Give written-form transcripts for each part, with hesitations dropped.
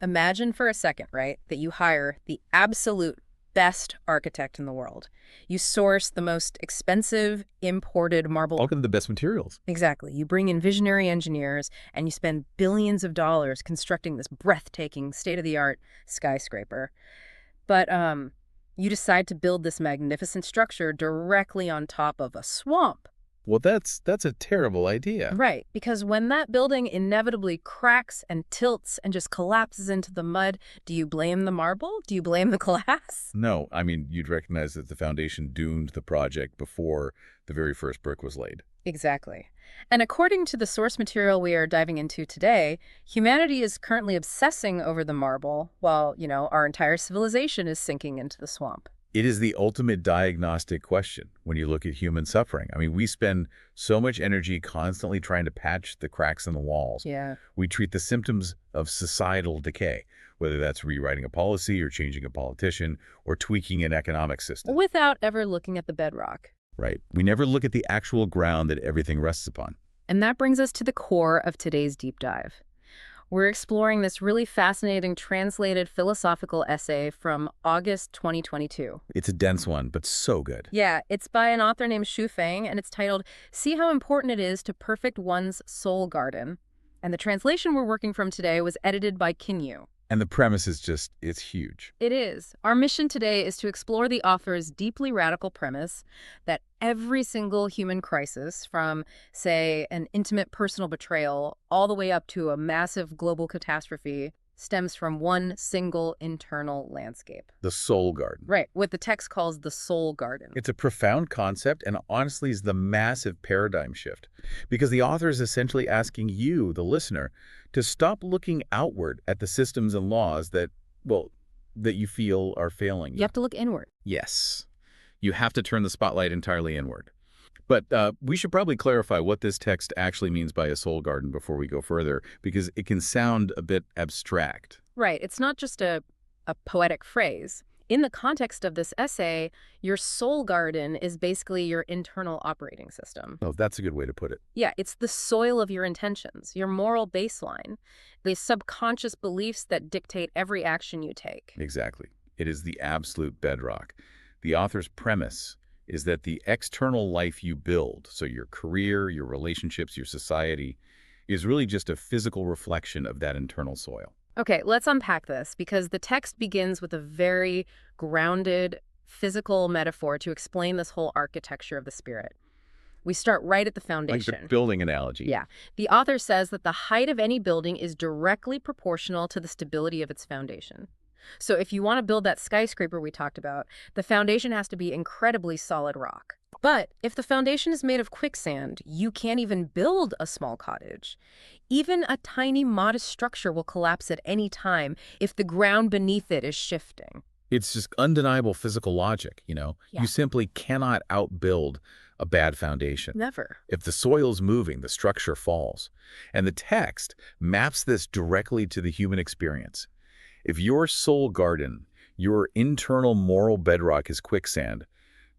Imagine for a second, right, that you hire the absolute best architect in the world. You source the most expensive imported marble. All of the best materials. Exactly. You bring in visionary engineers and you spend billions of dollars constructing this breathtaking, state-of-the-art skyscraper. But you decide to build this magnificent structure directly on top of a swamp. Well, that's a terrible idea. Right, because when that building inevitably cracks and tilts and just collapses into the mud, do you blame the marble? Do you blame the glass? No, I mean, you'd recognize that the foundation doomed the project before the very first brick was laid. Exactly. And according to the source material we are diving into today, humanity is currently obsessing over the marble while, our entire civilization is sinking into the swamp. It is the ultimate diagnostic question when you look at human suffering. I mean, we spend so much energy constantly trying to patch the cracks in the walls. Yeah. We treat the symptoms of societal decay, whether that's rewriting a policy or changing a politician or tweaking an economic system. Without ever looking at the bedrock. Right. We never look at the actual ground that everything rests upon. And that brings us to the core of today's deep dive. We're exploring this really fascinating translated philosophical essay from August 2022. It's a dense one, but so good. Yeah, it's by an author named Xu Feng, and it's titled, "See How Important It Is to Perfect One's Soul Garden." And the translation we're working from today was edited by Kinyu. And the premise is it's huge. It is. Our mission today is to explore the author's deeply radical premise that every single human crisis, from, say, an intimate personal betrayal all the way up to a massive global catastrophe, stems from one single internal landscape. The soul garden. Right, what the text calls the soul garden. It's a profound concept and honestly is the massive paradigm shift because the author is essentially asking you, the listener, to stop looking outward at the systems and laws that you feel are failing you. You have to look inward. Yes. You have to turn the spotlight entirely inward. But we should probably clarify what this text actually means by a soul garden before we go further, because it can sound a bit abstract. Right. It's not just a poetic phrase. In the context of this essay, your soul garden is basically your internal operating system. Oh, that's a good way to put it. Yeah, it's the soil of your intentions, your moral baseline, the subconscious beliefs that dictate every action you take. Exactly. It is the absolute bedrock. The author's premise is that the external life you build, so your career, your relationships, your society, is really just a physical reflection of that internal soil. Okay, let's unpack this, because the text begins with a very grounded physical metaphor to explain this whole architecture of the spirit. We start right at the foundation. Like the building analogy. Yeah. The author says that the height of any building is directly proportional to the stability of its foundation. So if you want to build that skyscraper we talked about, the foundation has to be incredibly solid rock. But if the foundation is made of quicksand, you can't even build a small cottage. Even a tiny, modest structure will collapse at any time if the ground beneath it is shifting. It's just undeniable physical logic, Yeah. You simply cannot outbuild a bad foundation. Never. If the soil's moving, the structure falls. And the text maps this directly to the human experience. If your soul garden, your internal moral bedrock is quicksand,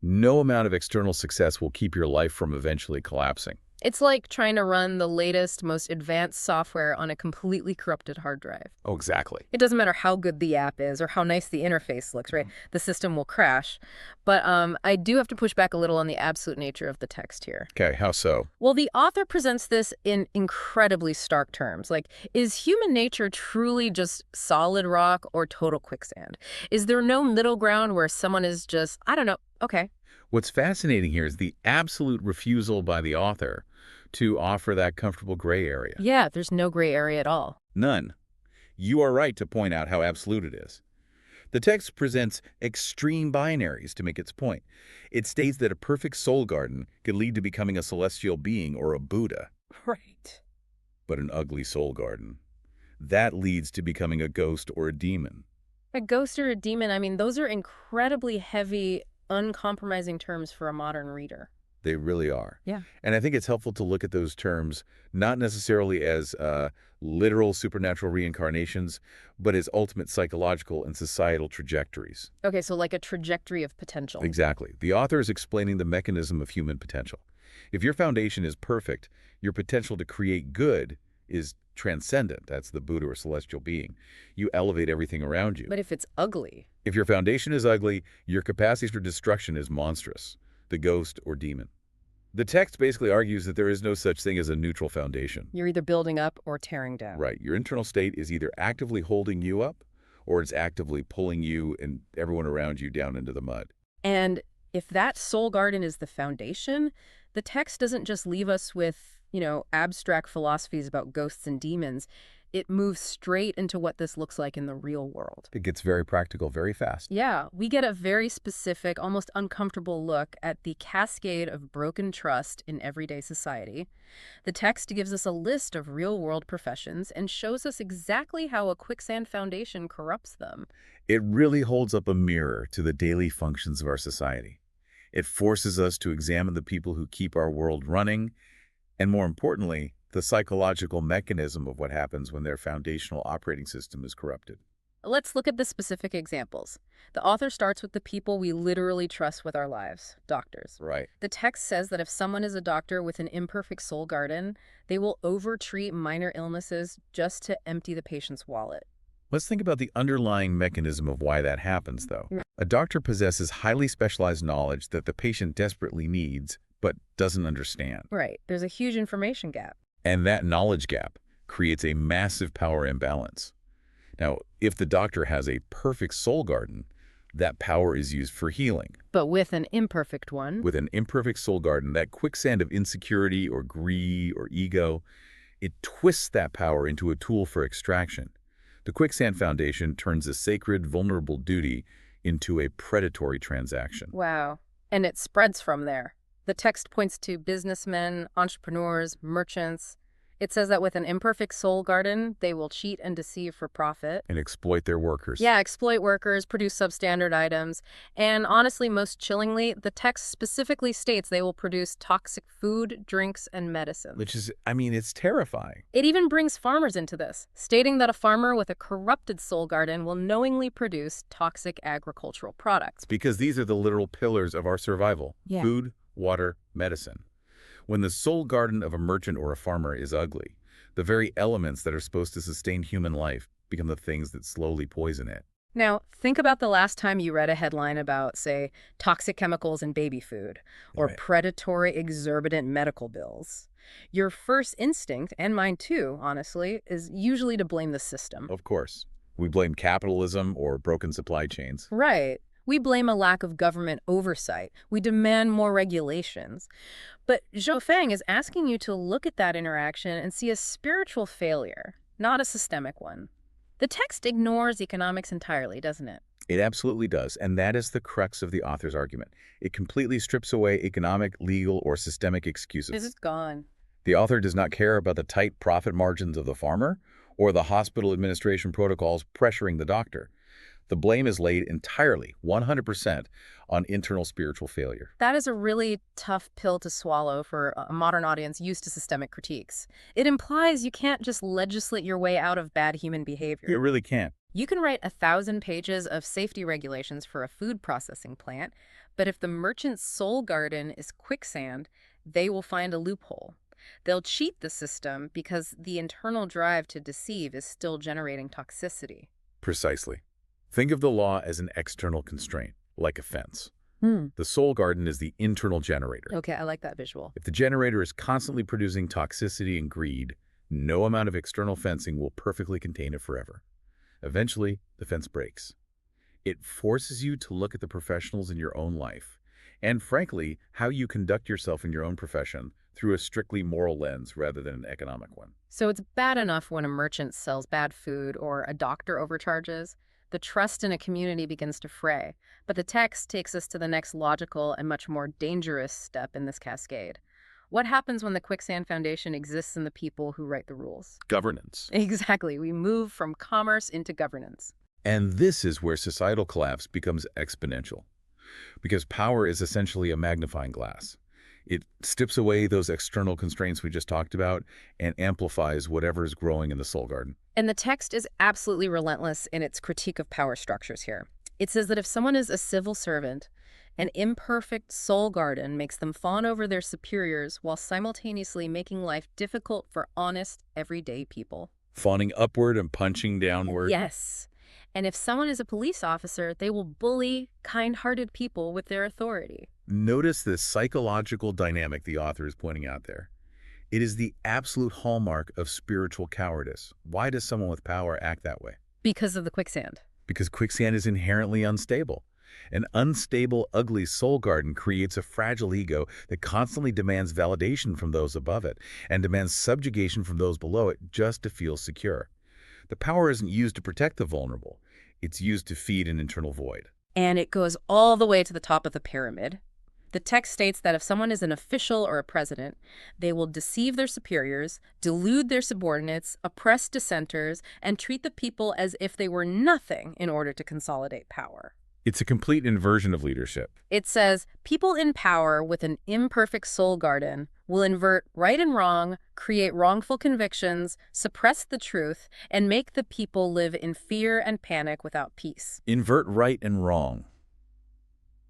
no amount of external success will keep your life from eventually collapsing. It's like trying to run the latest, most advanced software on a completely corrupted hard drive. Oh, exactly. It doesn't matter how good the app is or how nice the interface looks, right? The system will crash. But I do have to push back a little on the absolute nature of the text here. Okay, how so? Well, the author presents this in incredibly stark terms. Like, is human nature truly just solid rock or total quicksand? Is there no middle ground where someone is just, I don't know, okay. What's fascinating here is the absolute refusal by the author to offer that comfortable gray area. Yeah, there's no gray area at all. None. You are right to point out how absolute it is. The text presents extreme binaries to make its point. It states that a perfect soul garden could lead to becoming a celestial being or a Buddha. Right. But an ugly soul garden, that leads to becoming a ghost or a demon. A ghost or a demon, I mean, those are incredibly heavy, uncompromising terms for a modern reader. They really are. Yeah. And I think it's helpful to look at those terms not necessarily as literal supernatural reincarnations, but as ultimate psychological and societal trajectories. Okay, so like a trajectory of potential. Exactly. The author is explaining the mechanism of human potential. If your foundation is perfect, your potential to create good is transcendent. That's the Buddha or celestial being. You elevate everything around you. But if it's ugly, If your foundation is ugly, your capacity for destruction is monstrous, the ghost or demon. The text basically argues that there is no such thing as a neutral foundation. you're either building up or tearing down. Right. Your internal state is either actively holding you up or it's actively pulling you and everyone around you down into the mud. And if that soul garden is the foundation, the text doesn't just leave us with, abstract philosophies about ghosts and demons. It moves straight into what this looks like in the real world. It gets very practical very fast. Yeah, we get a very specific, almost uncomfortable look at the cascade of broken trust in everyday society. The text gives us a list of real-world professions and shows us exactly how a quicksand foundation corrupts them. It really holds up a mirror to the daily functions of our society. It forces us to examine the people who keep our world running, and more importantly, the psychological mechanism of what happens when their foundational operating system is corrupted. Let's look at the specific examples. The author starts with the people we literally trust with our lives, doctors. Right. The text says that if someone is a doctor with an imperfect soul garden, they will overtreat minor illnesses just to empty the patient's wallet. Let's think about the underlying mechanism of why that happens, though. Right. A doctor possesses highly specialized knowledge that the patient desperately needs but doesn't understand. Right. There's a huge information gap. And that knowledge gap creates a massive power imbalance. Now, if the doctor has a perfect soul garden, that power is used for healing. But with an imperfect one, With an imperfect soul garden, that quicksand of insecurity or greed or ego, it twists that power into a tool for extraction. The quicksand foundation turns a sacred, vulnerable duty into a predatory transaction. wow. And it spreads from there. The text points to businessmen, entrepreneurs, merchants. It says that with an imperfect soul garden, they will cheat and deceive for profit. And exploit their workers. Yeah, exploit workers, produce substandard items. And honestly, most chillingly, the text specifically states they will produce toxic food, drinks, and medicine. Which is, it's terrifying. It even brings farmers into this, stating that a farmer with a corrupted soul garden will knowingly produce toxic agricultural products. Because these are the literal pillars of our survival. Yeah. Food, water, medicine. When the soul garden of a merchant or a farmer is ugly, the very elements that are supposed to sustain human life become the things that slowly poison it. Now, think about the last time you read a headline about, say, toxic chemicals in baby food or Right. predatory, exorbitant medical bills. Your first instinct, and mine too, honestly, is usually to blame the system. Of course. We blame capitalism or broken supply chains. Right. We blame a lack of government oversight. We demand more regulations. But Zhou Feng is asking you to look at that interaction and see a spiritual failure, not a systemic one. The text ignores economics entirely, doesn't it? It absolutely does, and that is the crux of the author's argument. It completely strips away economic, legal, or systemic excuses. This is gone. The author does not care about the tight profit margins of the farmer or the hospital administration protocols pressuring the doctor. The blame is laid entirely, 100%, on internal spiritual failure. That is a really tough pill to swallow for a modern audience used to systemic critiques. It implies you can't just legislate your way out of bad human behavior. It really can't. You can write 1,000 pages of safety regulations for a food processing plant, but if the merchant's soul garden is quicksand, they will find a loophole. They'll cheat the system because the internal drive to deceive is still generating toxicity. Precisely. Think of the law as an external constraint, like a fence. Hmm. The soul garden is the internal generator. Okay, I like that visual. If the generator is constantly producing toxicity and greed, no amount of external fencing will perfectly contain it forever. Eventually, the fence breaks. It forces you to look at the professionals in your own life, and frankly, how you conduct yourself in your own profession through a strictly moral lens rather than an economic one. So it's bad enough when a merchant sells bad food or a doctor overcharges. The trust in a community begins to fray. But the text takes us to the next logical and much more dangerous step in this cascade. What happens when the quicksand foundation exists in the people who write the rules? Governance. Exactly. We move from commerce into governance. And this is where societal collapse becomes exponential, because power is essentially a magnifying glass. It strips away those external constraints we just talked about and amplifies whatever is growing in the soul garden. And the text is absolutely relentless in its critique of power structures here. It says that if someone is a civil servant, An imperfect soul garden makes them fawn over their superiors while simultaneously making life difficult for honest, everyday people. Fawning upward and punching downward. Yes. And if someone is a police officer, they will bully kind-hearted people with their authority. Notice this psychological dynamic the author is pointing out there. It is the absolute hallmark of spiritual cowardice. Why does someone with power act that way? Because of the quicksand. Because quicksand is inherently unstable. An unstable, ugly soul garden creates a fragile ego that constantly demands validation from those above it and demands subjugation from those below it just to feel secure. The power isn't used to protect the vulnerable. It's used to feed an internal void. And it goes all the way to the top of the pyramid. The text states that if someone is an official or a president, they will deceive their superiors, delude their subordinates, oppress dissenters, and treat the people as if they were nothing in order to consolidate power. It's a complete inversion of leadership. It says, people in power with an imperfect soul garden will invert right and wrong, create wrongful convictions, suppress the truth, and make the people live in fear and panic without peace. Invert right and wrong.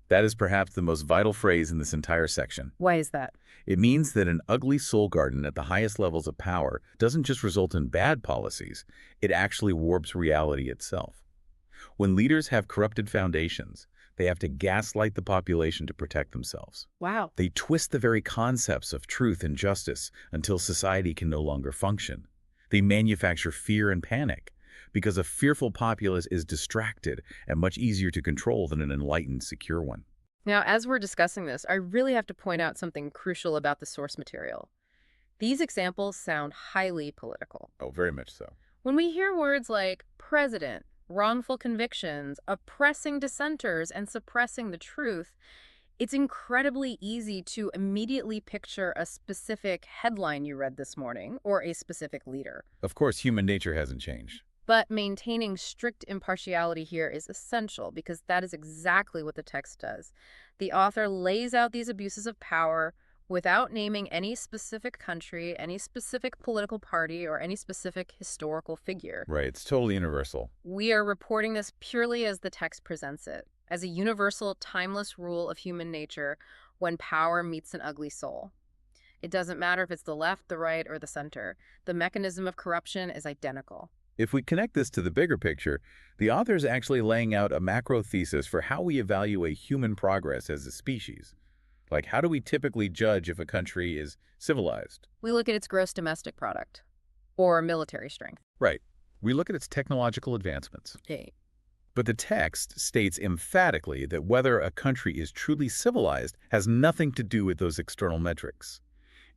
That is perhaps the most vital phrase in this entire section. Why is that? It means that an ugly soul garden at the highest levels of power doesn't just result in bad policies, it actually warps reality itself. When leaders have corrupted foundations, they have to gaslight the population to protect themselves. Wow. They twist the very concepts of truth and justice until society can no longer function. They manufacture fear and panic, because a fearful populace is distracted and much easier to control than an enlightened, secure one. Now, as we're discussing this, I really have to point out something crucial about the source material. These examples sound highly political. Oh, very much so. When we hear words like president, wrongful convictions, oppressing dissenters, and suppressing the truth, it's incredibly easy to immediately picture a specific headline you read this morning or a specific leader. Of course, human nature hasn't changed. But maintaining strict impartiality here is essential because that is exactly what the text does. The author lays out these abuses of power without naming any specific country, any specific political party, or any specific historical figure. Right, it's totally universal. We are reporting this purely as the text presents it, as a universal, timeless rule of human nature when power meets an ugly soul. It doesn't matter if it's the left, the right, or the center. The mechanism of corruption is identical. If we connect this to the bigger picture, the author is actually laying out a macro thesis for how we evaluate human progress as a species. Like, how do we typically judge if a country is civilized? We look at its gross domestic product, or military strength. Right. We look at its technological advancements. Okay. But the text states emphatically that whether a country is truly civilized has nothing to do with those external metrics.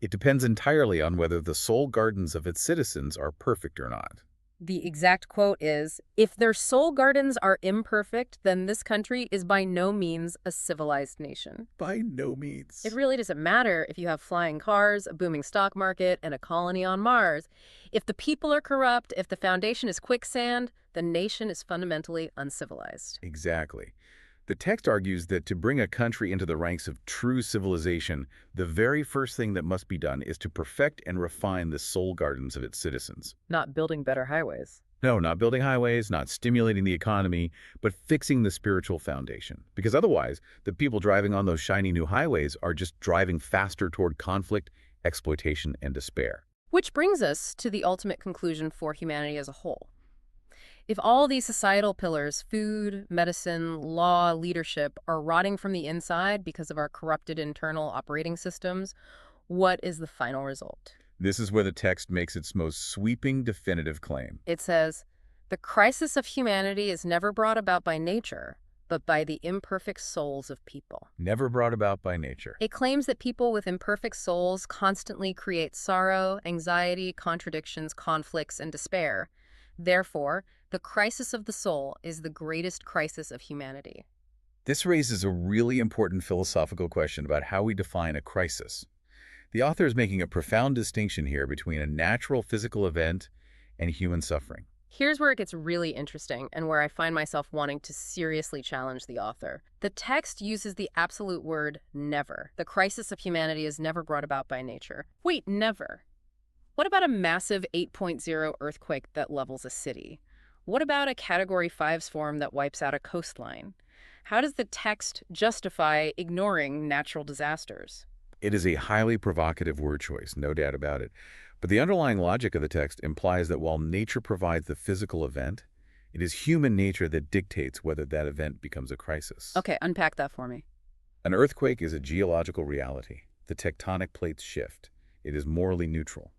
It depends entirely on whether the soul gardens of its citizens are perfect or not. The exact quote is, if their soul gardens are imperfect, then this country is by no means a civilized nation. By no means. It really doesn't matter if you have flying cars, a booming stock market, and a colony on Mars. If the people are corrupt, if the foundation is quicksand, the nation is fundamentally uncivilized. Exactly. The text argues that to bring a country into the ranks of true civilization, the very first thing that must be done is to perfect and refine the soul gardens of its citizens. Not building better highways. No, not building highways, not stimulating the economy, but fixing the spiritual foundation. Because otherwise, the people driving on those shiny new highways are just driving faster toward conflict, exploitation, and despair. Which brings us to the ultimate conclusion for humanity as a whole. If all these societal pillars, food, medicine, law, leadership, are rotting from the inside because of our corrupted internal operating systems, what is the final result? This is where the text makes its most sweeping, definitive claim. It says, the crisis of humanity is never brought about by nature, but by the imperfect souls of people. Never brought about by nature. It claims that people with imperfect souls constantly create sorrow, anxiety, contradictions, conflicts, and despair. Therefore, the crisis of the soul is the greatest crisis of humanity. This raises a really important philosophical question about how we define a crisis. The author is making a profound distinction here between a natural physical event and human suffering. Here's where it gets really interesting and where I find myself wanting to seriously challenge the author. The text uses the absolute word never. The crisis of humanity is never brought about by nature. Wait, never. What about a massive 8.0 earthquake that levels a city? What about a Category 5 storm that wipes out a coastline? How does the text justify ignoring natural disasters? It is a highly provocative word choice, no doubt about it. But the underlying logic of the text implies that while nature provides the physical event, it is human nature that dictates whether that event becomes a crisis. Okay, unpack that for me. An earthquake is a geological reality. The tectonic plates shift. It is morally neutral.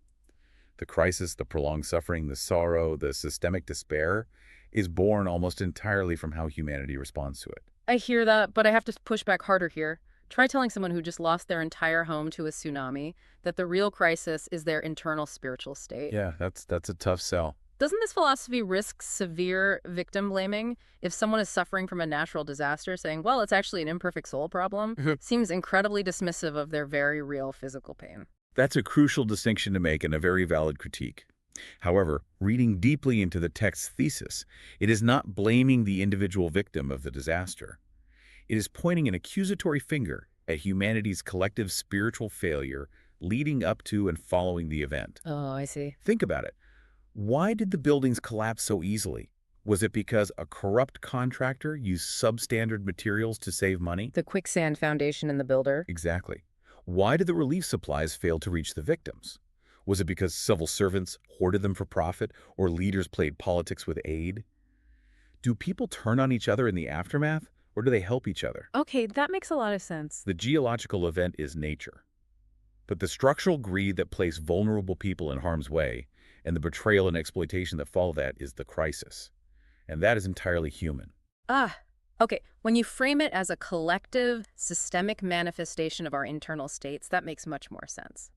The crisis, the prolonged suffering, the sorrow, the systemic despair is born almost entirely from how humanity responds to it. I hear that, but I have to push back harder here. Try telling someone who just lost their entire home to a tsunami that the real crisis is their internal spiritual state. Yeah, that's a tough sell. Doesn't this philosophy risk severe victim blaming? If someone is suffering from a natural disaster, saying, well, it's actually an imperfect soul problem, seems incredibly dismissive of their very real physical pain. That's a crucial distinction to make and a very valid critique. However, reading deeply into the text's thesis, it is not blaming the individual victim of the disaster. It is pointing an accusatory finger at humanity's collective spiritual failure leading up to and following the event. Oh, I see. Think about it. Why did the buildings collapse so easily? Was it because a corrupt contractor used substandard materials to save money? The quicksand foundation in the builder. Exactly. Why did the relief supplies fail to reach the victims? Was it because civil servants hoarded them for profit or leaders played politics with aid? Do people turn on each other in the aftermath, or do they help each other? Okay, that makes a lot of sense. The geological event is nature. But the structural greed that placed vulnerable people in harm's way and the betrayal and exploitation that follow that is the crisis. And that is entirely human. Okay. When you frame it as a collective, systemic manifestation of our internal states, that makes much more sense.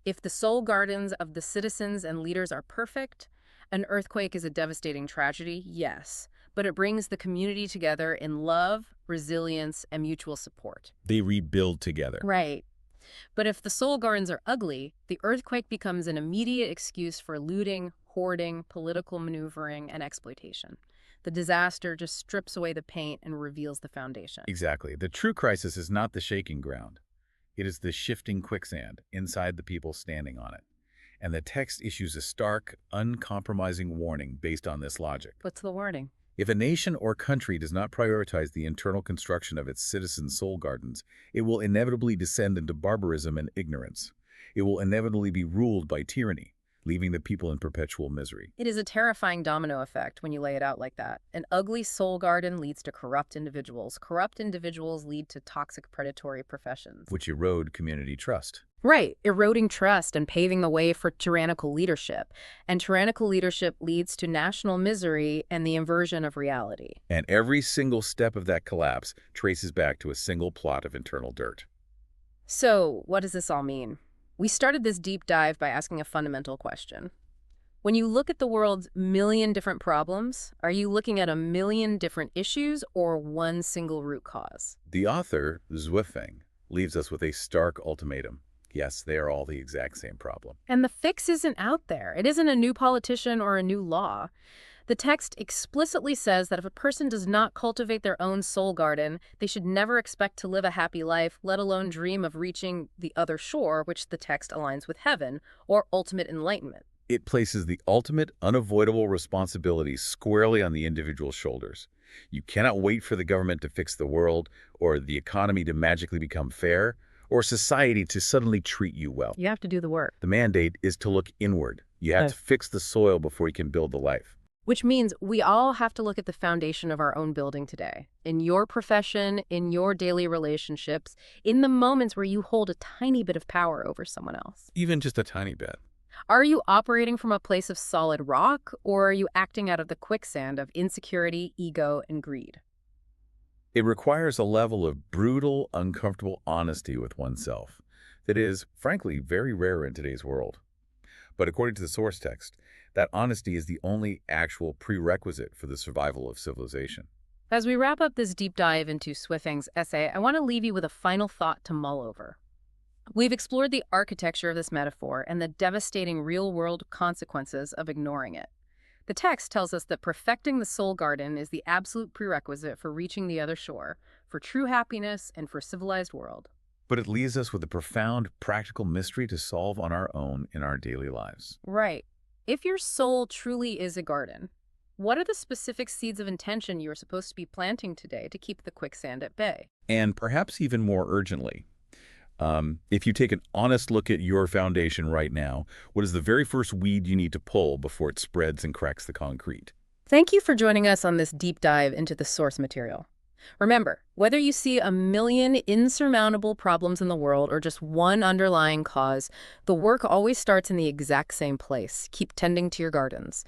If the soul gardens of the citizens and leaders are perfect, an earthquake is a devastating tragedy, yes, but it brings the community together in love, resilience, and mutual support. They rebuild together. Right. But if the soul gardens are ugly, the earthquake becomes an immediate excuse for looting, hoarding, political maneuvering, and exploitation. The disaster just strips away the paint and reveals the foundation. Exactly. The true crisis is not the shaking ground. It is the shifting quicksand inside the people standing on it. And the text issues a stark, uncompromising warning based on this logic. What's the warning? If a nation or country does not prioritize the internal construction of its citizens' soul gardens, it will inevitably descend into barbarism and ignorance. It will inevitably be ruled by tyranny, leaving the people in perpetual misery. It is a terrifying domino effect when you lay it out like that. An ugly soul garden leads to corrupt individuals. Corrupt individuals lead to toxic predatory professions. Which erode community trust. Right, eroding trust and paving the way for tyrannical leadership. And tyrannical leadership leads to national misery and the inversion of reality. And every single step of that collapse traces back to a single plot of internal dirt. So, what does this all mean? We started this deep dive by asking a fundamental question. When you look at the world's million different problems, are you looking at a million different issues or one single root cause? The author, Zwifeng, leaves us with a stark ultimatum. Yes, they are all the exact same problem. And the fix isn't out there. It isn't a new politician or a new law. The text explicitly says that if a person does not cultivate their own soul garden, they should never expect to live a happy life, let alone dream of reaching the other shore, which the text aligns with heaven, or ultimate enlightenment. It places the ultimate, unavoidable responsibility squarely on the individual's shoulders. You cannot wait for the government to fix the world, or the economy to magically become fair, or society to suddenly treat you well. You have to do the work. The mandate is to look inward. You have to fix the soil before you can build the life. Which means we all have to look at the foundation of our own building today. In your profession, in your daily relationships, in the moments where you hold a tiny bit of power over someone else. Even just a tiny bit. Are you operating from a place of solid rock, or are you acting out of the quicksand of insecurity, ego, and greed? It requires a level of brutal, uncomfortable honesty with oneself that is, frankly, very rare in today's world. But according to the source text, that honesty is the only actual prerequisite for the survival of civilization. As we wrap up this deep dive into Swifeng's essay, I want to leave you with a final thought to mull over. We've explored the architecture of this metaphor and the devastating real-world consequences of ignoring it. The text tells us that perfecting the soul garden is the absolute prerequisite for reaching the other shore, for true happiness, and for a civilized world. But it leaves us with a profound, practical mystery to solve on our own in our daily lives. Right. If your soul truly is a garden, What are the specific seeds of intention you are supposed to be planting today to keep the quicksand at bay? And perhaps even more urgently, if you take an honest look at your foundation right now, what is the very first weed you need to pull before it spreads and cracks the concrete? Thank you for joining us on this deep dive into the source material. Remember, whether you see a million insurmountable problems in the world or just one underlying cause, the work always starts in the exact same place. Keep tending to your gardens.